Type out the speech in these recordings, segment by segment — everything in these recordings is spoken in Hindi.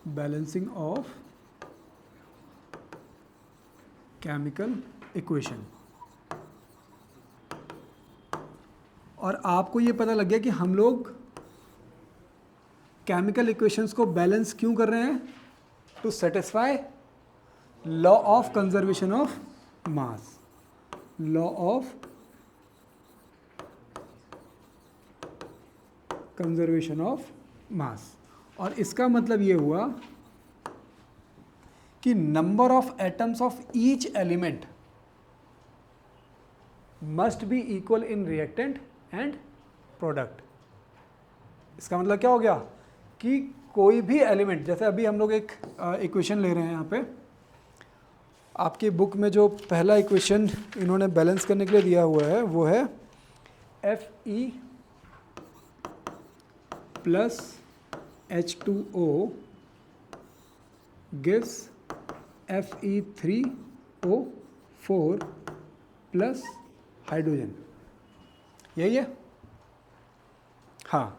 Balancing of chemical equation. और आपको ये पता लग गया कि हम लोग केमिकल इक्वेशंस को बैलेंस क्यों कर रहे हैं, to satisfy law of conservation of mass, law of conservation of mass. और इसका मतलब ये हुआ कि number of atoms of each element must be equal in reactant and product. इसका मतलब क्या हो गया कि कोई भी एलिमेंट, जैसे अभी हम लोग एक इक्वेशन ले रहे हैं यहाँ पे, आपकी बुक में जो पहला इक्वेशन इन्होंने बैलेंस करने के लिए दिया हुआ है वो है Fe plus H2O gives Fe3O4 plus hydrogen, यही है। हाँ,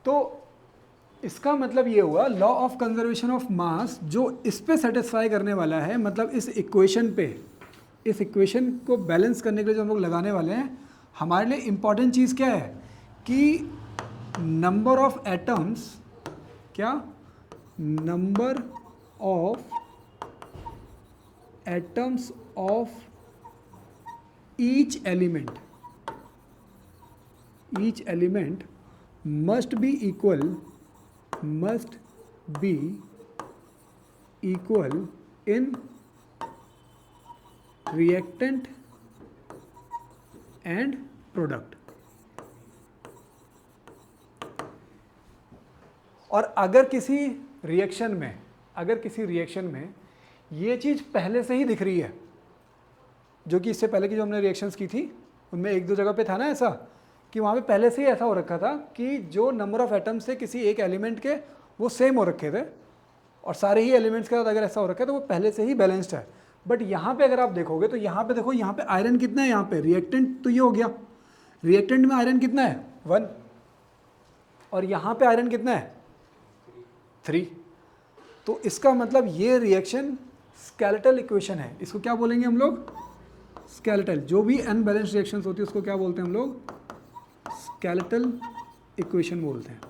तो इसका मतलब ये हुआ लॉ ऑफ कंजर्वेशन ऑफ मास जो इस पे सेटिस्फाई करने वाला है, मतलब इस इक्वेशन पे, इस इक्वेशन को बैलेंस करने के लिए जो हम लोग लगाने वाले हैं, हमारे लिए इम्पॉर्टेंट चीज़ क्या है कि नंबर ऑफ एटम्स, क्या, number of atoms of each element must be equal in reactant and product। और अगर किसी रिएक्शन में ये चीज़ पहले से ही दिख रही है, जो कि इससे पहले की जो हमने रिएक्शंस की थी उनमें एक दो जगह पे था ना ऐसा, कि वहाँ पे पहले से ही ऐसा हो रखा था कि जो नंबर ऑफ एटम्स थे किसी एक एलिमेंट के वो सेम हो रखे थे, और सारे ही एलिमेंट्स के साथ अगर ऐसा हो रखा है तो वो पहले से ही बैलेंस्ड है। बट यहाँ पे अगर आप देखोगे तो यहाँ पे देखो, यहाँ पे आयरन कितना है, यहाँ पे रिएक्टेंट तो ये हो गया, रिएक्टेंट में आयरन कितना है 1, और यहाँ पे आयरन कितना है 3। तो इसका मतलब ये रिएक्शन स्केलेटल इक्वेशन है। इसको क्या बोलेंगे हम लोग, स्केलेटल। जो भी अनबैलेंस्ड रिएक्शंस होती है उसको क्या बोलते हैं हम लोग, स्केलेटल इक्वेशन बोलते हैं।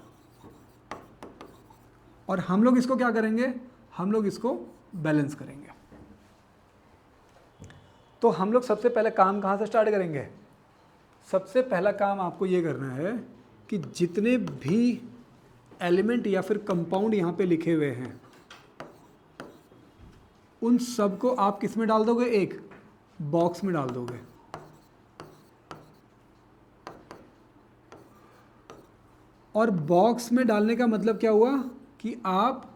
और हम लोग इसको क्या करेंगे, हम लोग इसको बैलेंस करेंगे। तो हम लोग सबसे पहले काम कहाँ से स्टार्ट करेंगे, सबसे पहला काम आपको ये करना है कि जितने भी एलिमेंट या फिर कंपाउंड यहाँ पे लिखे हुए हैं उन सबको आप किस में डाल दोगे, एक बॉक्स में डाल दोगे। और बॉक्स में डालने का मतलब क्या हुआ कि आप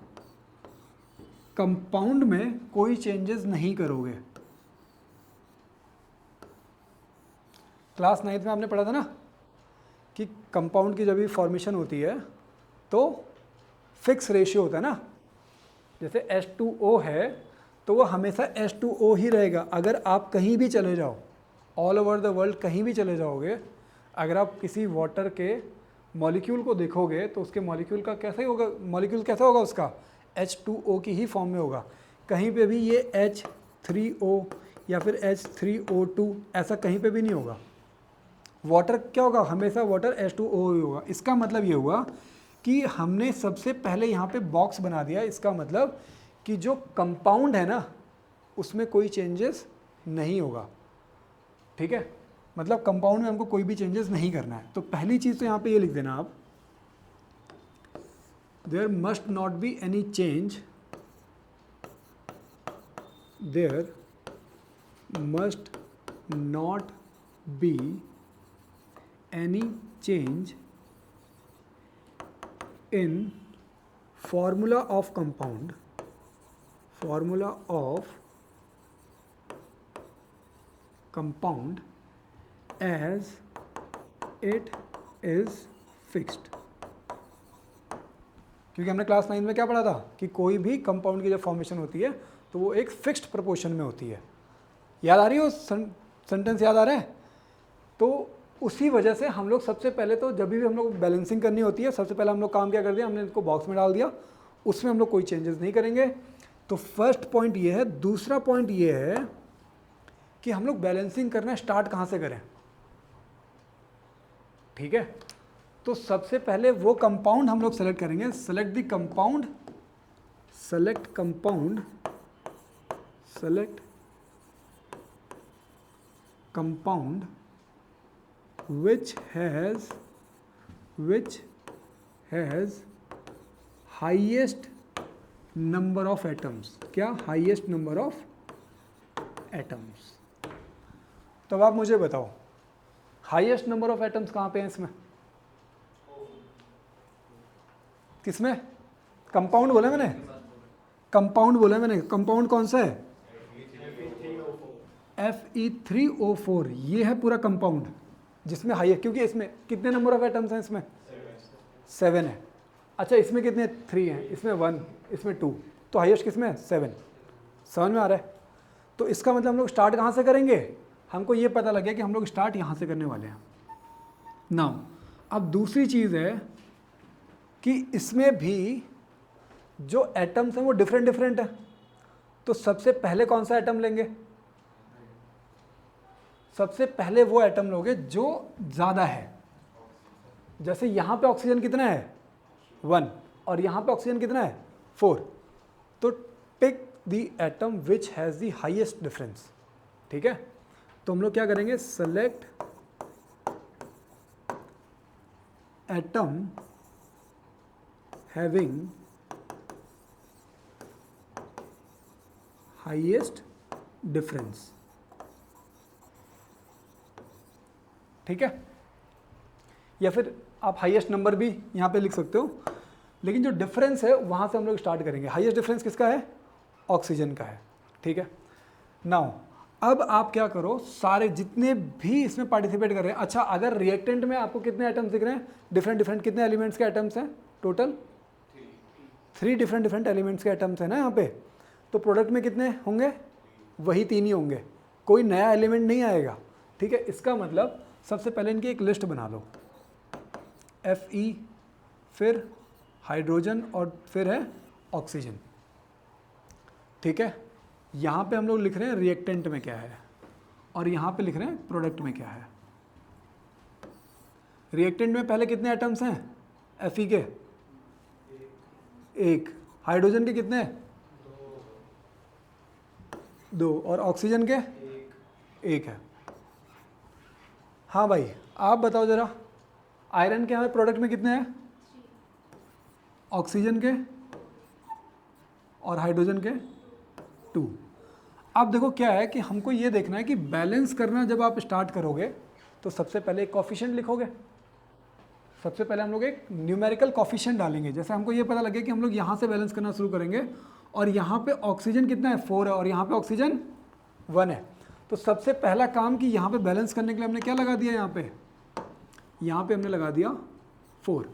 कंपाउंड में कोई चेंजेस नहीं करोगे। क्लास 9th में आपने पढ़ा था ना कि कंपाउंड की जब भी फॉर्मेशन होती है तो फिक्स रेशियो होता है ना, जैसे H2O है तो वो हमेशा H2O ही रहेगा। अगर आप कहीं भी चले जाओ, ऑल ओवर द वर्ल्ड कहीं भी चले जाओगे, अगर आप किसी वाटर के मॉलिक्यूल को देखोगे तो उसके मॉलिक्यूल का कैसा ही होगा, मॉलिक्यूल कैसा होगा उसका, H2O की ही फॉर्म में होगा। कहीं पे भी ये H3O या फिर H3O2 ऐसा कहीं पे भी नहीं होगा। वाटर क्या होगा, हमेशा वाटर H2O ही होगा। इसका मतलब ये हुआ कि हमने सबसे पहले यहाँ पे बॉक्स बना दिया। इसका मतलब कि जो कंपाउंड है ना उसमें कोई चेंजेस नहीं होगा, ठीक है। मतलब कंपाउंड में हमको कोई भी चेंजेस नहीं करना है। तो पहली चीज़ तो यहाँ पे ये लिख देना आप, there must not be any change, there must not be any change in formula of compound, formula of compound as it is fixed। क्योंकि हमने क्लास 9 में क्या पढ़ा था कि कोई भी कंपाउंड की जब फॉर्मेशन होती है तो वो एक फिक्स्ड प्रोपोर्शन में होती है। याद आ रही है, सेंटेंस याद आ रहा है? तो उसी वजह से हम लोग सबसे पहले तो जब भी हम लोग बैलेंसिंग करनी होती है, सबसे पहले हम लोग काम क्या कर दिया, हमने इसको बॉक्स में डाल दिया उसमें हम लोग कोई चेंजेस नहीं करेंगे। तो फर्स्ट पॉइंट ये है। दूसरा पॉइंट ये है कि हम लोग बैलेंसिंग करना स्टार्ट कहाँ से करें। ठीक है, तो सबसे पहले वो कंपाउंड हम लोग सेलेक्ट करेंगे। Select the compound, select compound, select compound which has highest number of atoms। क्या? highest number of atoms। तो अब आप मुझे बताओ हाईएस्ट नंबर ऑफ एटम्स कहाँ पे हैं इसमें? किसमें? कंपाउंड बोला मैंने, कंपाउंड बोला मैंने। कंपाउंड कौन सा है? Fe3O4। ये है पूरा कंपाउंड जिसमें हाईएस्ट, क्योंकि इसमें कितने नंबर ऑफ एटम्स हैं? इसमें 7 है। अच्छा, इसमें कितने? 3 हैं, इसमें 1, इसमें 2, तो हाईएस्ट किसमें है? 7। समझ में आ रहा है? तो इसका मतलब हम लोग स्टार्ट कहाँ से करेंगे? हमको ये पता लग गया कि हम लोग स्टार्ट यहाँ से करने वाले हैं। नाउ अब दूसरी चीज़ है कि इसमें भी जो एटम्स हैं वो डिफरेंट डिफरेंट है। तो सबसे पहले कौन सा एटम लेंगे? सबसे पहले वो एटम लोगे जो ज़्यादा है। जैसे यहाँ पे ऑक्सीजन कितना है? 1, और यहाँ पे ऑक्सीजन कितना है? 4। तो tick the atom which has the highest difference. ठीक है, तो हम लोग क्या करेंगे? Select atom having highest difference. ठीक है, या फिर आप हाईएस्ट नंबर भी यहाँ पे लिख सकते हो, लेकिन जो डिफरेंस है वहाँ से हम लोग स्टार्ट करेंगे। हाईएस्ट डिफरेंस किसका है? ऑक्सीजन का है। ठीक है, नाउ अब आप क्या करो, सारे जितने भी इसमें पार्टिसिपेट कर रहे हैं। अच्छा, अगर रिएक्टेंट में आपको कितने एटम्स दिख रहे हैं? Different different. कितने एलिमेंट्स के एटम्स हैं टोटल? 3 डिफरेंट डिफरेंट एलिमेंट्स के एटम्स हैं ना यहाँ पे। तो प्रोडक्ट में कितने होंगे? वही 3 ही होंगे, कोई नया एलिमेंट नहीं आएगा। ठीक है, इसका मतलब सबसे पहले इनकी एक लिस्ट बना लो। Fe, फिर हाइड्रोजन और फिर है ऑक्सीजन। ठीक है, यहाँ पे हम लोग लिख रहे हैं रिएक्टेंट में क्या है, और यहाँ पे लिख रहे हैं प्रोडक्ट में क्या है। रिएक्टेंट में पहले कितने एटम्स हैं? Fe के 1, हाइड्रोजन के कितने? 2, और ऑक्सीजन के 1 है। हाँ भाई, आप बताओ जरा, आयरन के हमारे प्रोडक्ट में कितने हैं? ऑक्सीजन के और हाइड्रोजन के 2। अब देखो क्या है कि हमको ये देखना है कि बैलेंस करना जब आप स्टार्ट करोगे तो सबसे पहले एक कॉफिशिएंट लिखोगे। सबसे पहले हम लोग एक न्यूमेरिकल कॉफिशिएंट डालेंगे। जैसे हमको ये पता लगे कि हम लोग यहाँ से बैलेंस करना शुरू करेंगे, और यहाँ पे ऑक्सीजन कितना है? 4 है, और यहाँ पे ऑक्सीजन 1 है। तो सबसे पहला काम कि यहाँ पे बैलेंस करने के लिए हमने क्या लगा दिया? यहाँ पे हमने लगा दिया 4।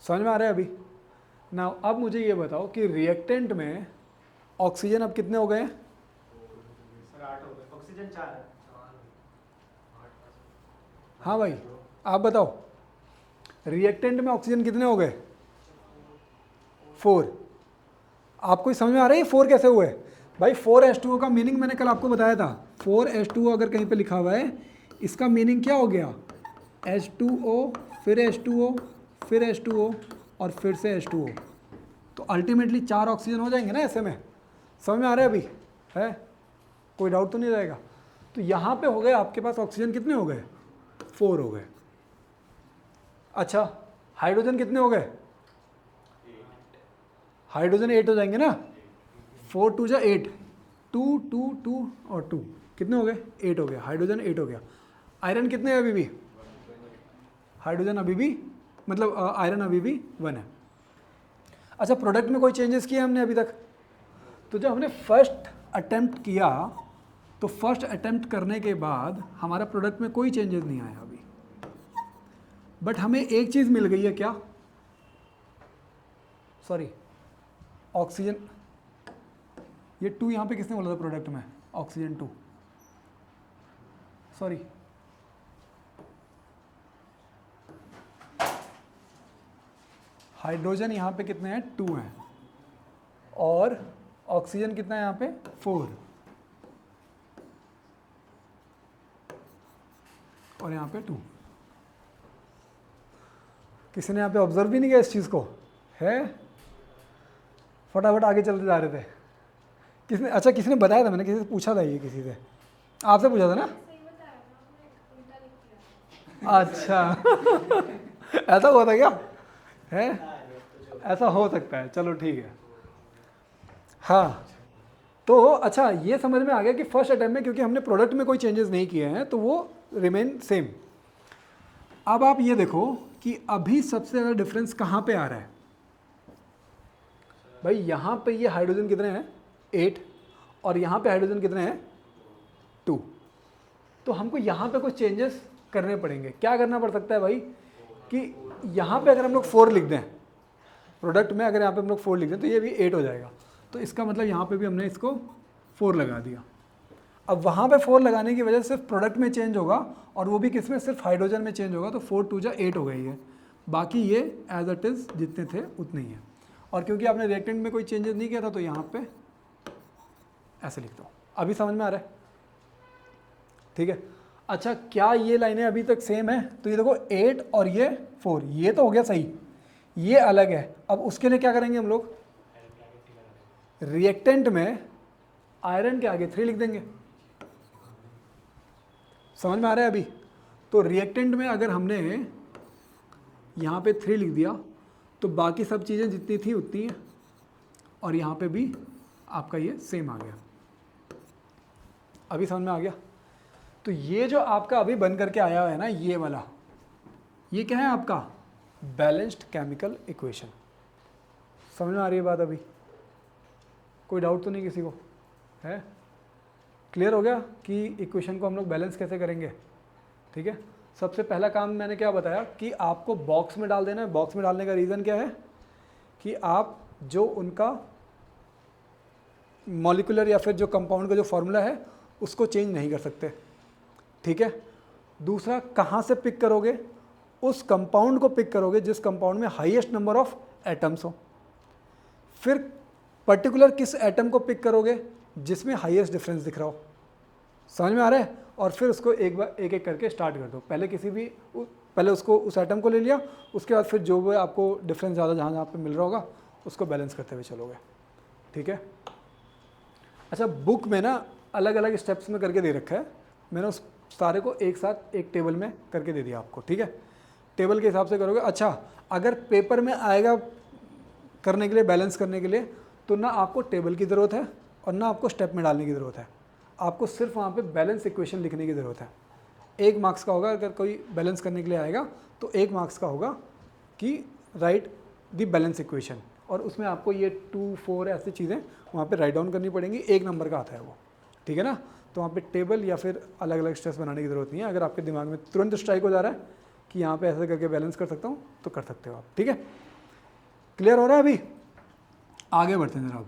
समझ में आ रहा है अभी? ना अब मुझे ये बताओ कि रिएक्टेंट में ऑक्सीजन अब कितने हो गए? 8 हो गए। ऑक्सीजन 4 है। हाँ भाई, आप बताओ, रिएक्टेंट में ऑक्सीजन कितने हो गए? 4। आपको समझ में आ रहा है ये 4 कैसे हुए? भाई 4H2O का मीनिंग मैंने कल आपको बताया था। 4H2O अगर कहीं पे लिखा हुआ है, इसका मीनिंग क्या हो गया? H2O, फिर H2O, फिर H2O, और फिर से H2O। तो अल्टीमेटली 4 ऑक्सीजन हो जाएंगे ना ऐसे में। समझ में आ रहा है अभी? है कोई डाउट तो नहीं रहेगा? तो यहाँ पे हो गए आपके पास ऑक्सीजन कितने हो गए? 4 हो गए। अच्छा, हाइड्रोजन कितने हो गए? हाइड्रोजन 8 हो जाएंगे ना। 4 2 जा 8, 2 2 2 और 2 कितने हो गए? 8 हो गया। हाइड्रोजन 8 हो गया। आयरन कितने है अभी भी? हाइड्रोजन अभी भी, मतलब आयरन अभी भी 1 है। अच्छा, प्रोडक्ट में कोई चेंजेस किए हमने अभी तक? तो जब हमने फर्स्ट अटेम्प्ट किया, तो फर्स्ट अटेम्प्ट करने के बाद हमारा प्रोडक्ट में कोई चेंजेस नहीं आया अभी। बट हमें एक चीज़ मिल गई है। क्या? सॉरी, ऑक्सीजन, ये 2 यहाँ पे किसने बोला था प्रोडक्ट में? ऑक्सीजन 2, सॉरी, हाइड्रोजन यहाँ पे कितने हैं, 2 हैं, और ऑक्सीजन कितना है यहाँ पे, 4, और यहाँ पे 2। किसी ने यहाँ पे ऑब्जर्व भी नहीं किया इस चीज़ को, है? फटाफट आगे चलते जा रहे थे। किसने, अच्छा किसी ने बताया था, मैंने किसी से पूछा था, ये किसी से आपसे पूछा था ना? अच्छा ऐसा हुआ था क्या, है? ऐसा हो सकता है, चलो ठीक है। हाँ तो अच्छा ये समझ में आ गया कि फर्स्ट अटेम्प्ट में क्योंकि हमने प्रोडक्ट में कोई चेंजेस नहीं किए हैं तो वो रिमेन सेम। अब आप ये देखो कि अभी सबसे ज़्यादा डिफरेंस कहाँ पे आ रहा है भाई, यहाँ पे ये हाइड्रोजन कितने हैं, 8, और यहाँ पे हाइड्रोजन कितने हैं, 2। तो हमको यहाँ पे कुछ चेंजेस करने पड़ेंगे। क्या करना पड़ सकता है भाई कि यहाँ पे अगर हम लोग 4 लिख दें, प्रोडक्ट में अगर यहाँ पे हम लोग 4 लिख दें तो ये भी 8 हो जाएगा। तो इसका मतलब यहाँ पे भी हमने इसको 4 लगा दिया। अब वहाँ पे 4 लगाने की वजह से सिर्फ प्रोडक्ट में चेंज होगा, और वो भी किस में, सिर्फ हाइड्रोजन में चेंज होगा। तो 4 2 जा 8 हो गई है, बाकी ये एज इट इज़ जितने थे उतने ही हैं। और क्योंकि आपने रिएक्टेंट में कोई चेंजेस नहीं किया था तो यहाँ पे ऐसे लिखता हूँ। अभी समझ में आ रहा है, ठीक है? अच्छा क्या ये लाइनें अभी तक सेम है? तो ये देखो 8 और ये 4, ये तो हो गया सही, ये अलग है। अब उसके लिए क्या करेंगे हम लोग, रिएक्टेंट में आयरन के आगे 3 लिख देंगे। समझ में आ रहा है अभी? तो रिएक्टेंट में अगर हमने यहाँ पे 3 लिख दिया तो बाकी सब चीज़ें जितनी थी उतनी हैं, और यहाँ पे भी आपका ये सेम आ गया। अभी समझ में आ गया? तो ये जो आपका अभी बन करके आया हुआ है ना, ये वाला, ये क्या है आपका, बैलेंस्ड केमिकल इक्वेशन। समझ में आ रही है बात अभी? कोई डाउट तो नहीं किसी को, है? क्लियर हो गया कि इक्वेशन को हम लोग बैलेंस कैसे करेंगे? ठीक है, सबसे पहला काम मैंने क्या बताया कि आपको बॉक्स में डाल देना है। बॉक्स में डालने का रीज़न क्या है कि आप जो उनका मॉलिक्यूलर या फिर जो कंपाउंड का जो फॉर्मूला है उसको चेंज नहीं कर सकते, ठीक है? दूसरा, कहाँ से पिक करोगे? उस कंपाउंड को पिक करोगे जिस कंपाउंड में हाईएस्ट नंबर ऑफ एटम्स हो। फिर पर्टिकुलर किस एटम को पिक करोगे जिसमें हाईएस्ट डिफरेंस दिख रहा हो। समझ में आ रहा है? और फिर उसको एक बार एक एक करके स्टार्ट कर दो। पहले उसको उस एटम को ले लिया, उसके बाद फिर जो वो आपको डिफरेंस ज़्यादा जहाँ पे मिल रहा होगा उसको बैलेंस करते हुए चलोगे, ठीक है? अच्छा बुक में ना अलग अलग स्टेप्स में करके दे रखा है, मैंने उस सारे को एक साथ एक टेबल में करके दे दिया आपको, ठीक है? टेबल के हिसाब से करोगे। अच्छा अगर पेपर में आएगा करने के लिए, बैलेंस करने के लिए, तो ना आपको टेबल की ज़रूरत है और ना आपको स्टेप में डालने की ज़रूरत है। आपको सिर्फ वहाँ पे बैलेंस इक्वेशन लिखने की ज़रूरत है। 1 मार्क्स का होगा, अगर कोई बैलेंस करने के लिए आएगा तो 1 मार्क्स का होगा कि राइट द बैलेंस इक्वेशन, और उसमें आपको ये 2 4 ऐसी चीज़ें वहाँ पे राइट डाउन करनी पड़ेंगी। 1 नंबर का आता है वो, ठीक है ना? तो वहाँ पे टेबल या फिर अलग अलग स्टेप्स बनाने की ज़रूरत नहीं है। अगर आपके दिमाग में तुरंत स्ट्राइक हो जा रहा है कि यहाँ पे ऐसे करके बैलेंस कर सकता हूँ तो कर सकते हो आप, ठीक है? क्लियर हो रहा है अभी? आगे बढ़ते हैं जरा।